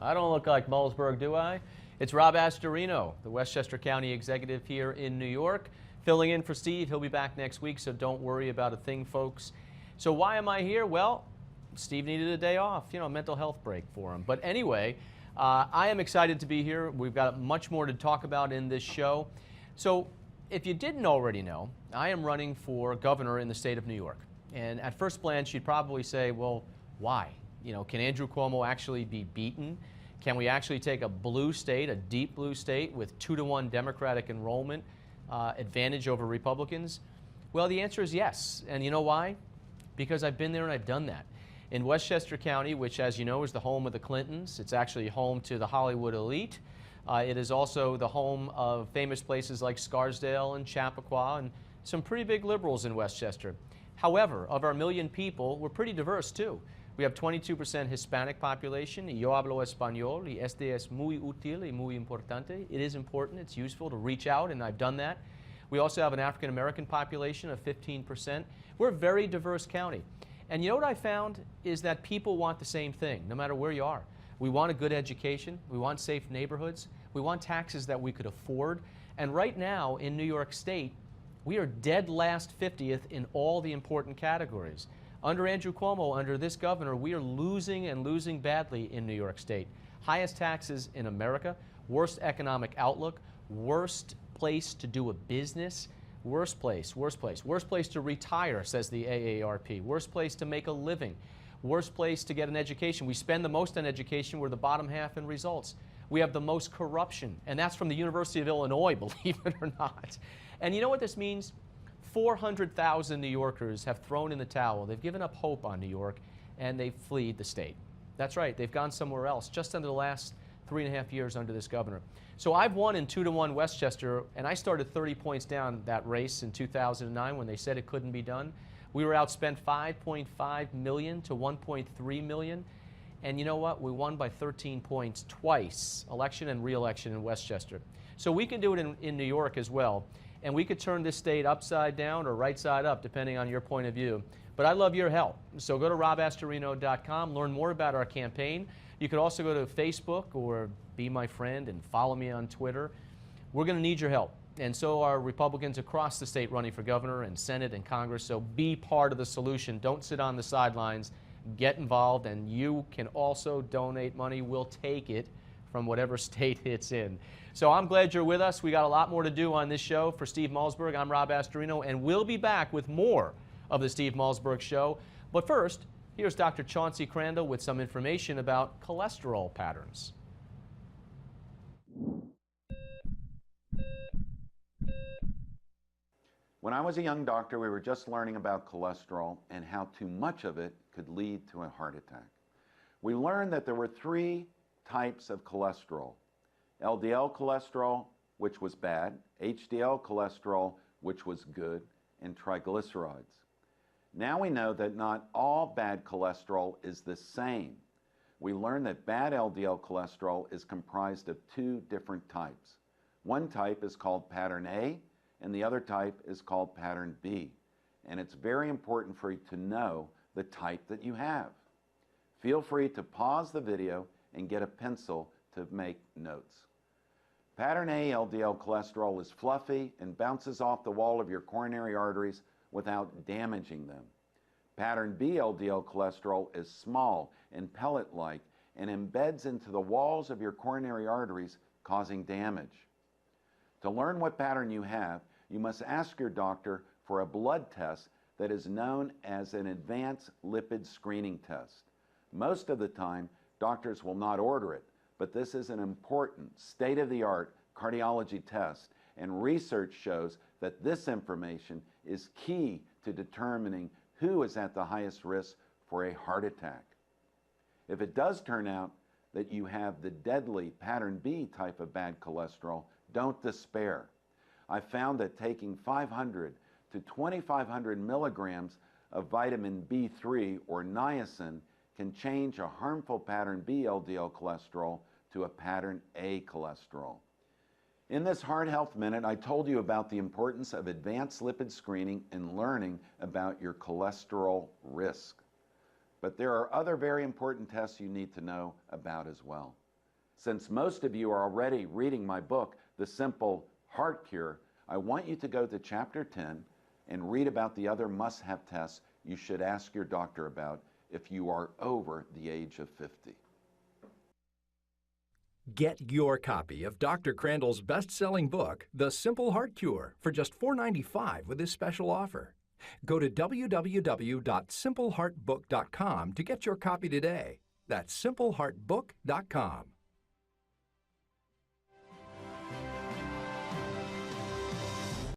I don't look like Mullsburg, do I? It's Rob Astorino, the Westchester County Executive here in New York, filling in for Steve. He'll be back next week, so don't worry about a thing, folks. So why am I here? Well, Steve needed a day off, a mental health break for him. But anyway, I am excited to be here. We've got much more to talk about in this show. So if you didn't already know, I am running for governor in the state of New York. And at first glance, you'd probably say, well, why? Can Andrew Cuomo actually be beaten? Can we actually take a blue state, a deep blue state with 2-to-1 Democratic enrollment advantage over Republicans? Well, the answer is yes. And you know why? Because I've been there and I've done that. In Westchester County, which, as you know, is the home of the Clintons, it's actually home to the Hollywood elite. It is also the home of famous places like Scarsdale and Chappaqua and some pretty big liberals in Westchester. However, of our million people, we're pretty diverse too. We have 22% Hispanic population. Yo hablo español y este es muy útil y muy importante. It is important, it's useful to reach out, and I've done that. We also have an African American population of 15%. We're a very diverse county. And you know what I found is that people want the same thing, no matter where you are. We want a good education, we want safe neighborhoods, we want taxes that we could afford. And right now in New York State, we are dead last 50th in all the important categories. Under Andrew Cuomo, under this governor, we are losing and losing badly in New York State. Highest taxes in America, worst economic outlook, worst place to do a business, worst place to retire, says the AARP, worst place to make a living, worst place to get an education. We spend the most on education, we're the bottom half in results. We have the most corruption, and that's from the University of Illinois, believe it or not. And you know what this means? 400,000 New Yorkers have thrown in the towel. They've given up hope on New York, and they've fled the state. That's right, they've gone somewhere else, just under the last 3.5 years under this governor. So I've won in 2-to-1 Westchester, and I started 30 points down that race in 2009 when they said it couldn't be done. We were outspent $5.5 million to $1.3 million. And you know what? We won by 13 points twice, election and re-election in Westchester. So we can do it in New York as well. And we could turn this state upside down or right side up, depending on your point of view. But I love your help. So go to robastorino.com, learn more about our campaign. You could also go to Facebook or be my friend and follow me on Twitter. We're going to need your help. And so are Republicans across the state running for governor and Senate and Congress. So be part of the solution. Don't sit on the sidelines. Get involved, and you can also donate money. We'll take it from whatever state it's in. So I'm glad you're with us. We got a lot more to do on this show. For Steve Mullsburg, I'm Rob Astorino, and we'll be back with more of the Steve Mullsburg Show. But first, here's Dr. Chauncey Crandall with some information about cholesterol patterns. When I was a young doctor, we were just learning about cholesterol and how too much of it could lead to a heart attack. We learned that there were 3 types of cholesterol: LDL cholesterol, which was bad, HDL cholesterol, which was good, and triglycerides. Now we know that not all bad cholesterol is the same. We learned that bad LDL cholesterol is comprised of 2 different types. One type is called pattern A, and the other type is called pattern B. And it's very important for you to know the type that you have. Feel free to pause the video and get a pencil to make notes. Pattern A LDL cholesterol is fluffy and bounces off the wall of your coronary arteries without damaging them. Pattern B LDL cholesterol is small and pellet-like and embeds into the walls of your coronary arteries, causing damage. To learn what pattern you have, you must ask your doctor for a blood test that is known as an advanced lipid screening test. Most of the time, doctors will not order it, but this is an important state-of-the-art cardiology test, and research shows that this information is key to determining who is at the highest risk for a heart attack. If it does turn out that you have the deadly pattern B type of bad cholesterol, don't despair. I found that taking 500 to 2,500 milligrams of vitamin B3 or niacin can change a harmful pattern B LDL cholesterol to a pattern A cholesterol. In this Heart Health Minute, I told you about the importance of advanced lipid screening and learning about your cholesterol risk. But there are other very important tests you need to know about as well. Since most of you are already reading my book, The Simple Heart Cure, I want you to go to Chapter 10 and read about the other must-have tests you should ask your doctor about if you are over the age of 50. Get your copy of Dr. Crandall's best-selling book, The Simple Heart Cure, for just $4.95 with this special offer. Go to www.simpleheartbook.com to get your copy today. That's simpleheartbook.com.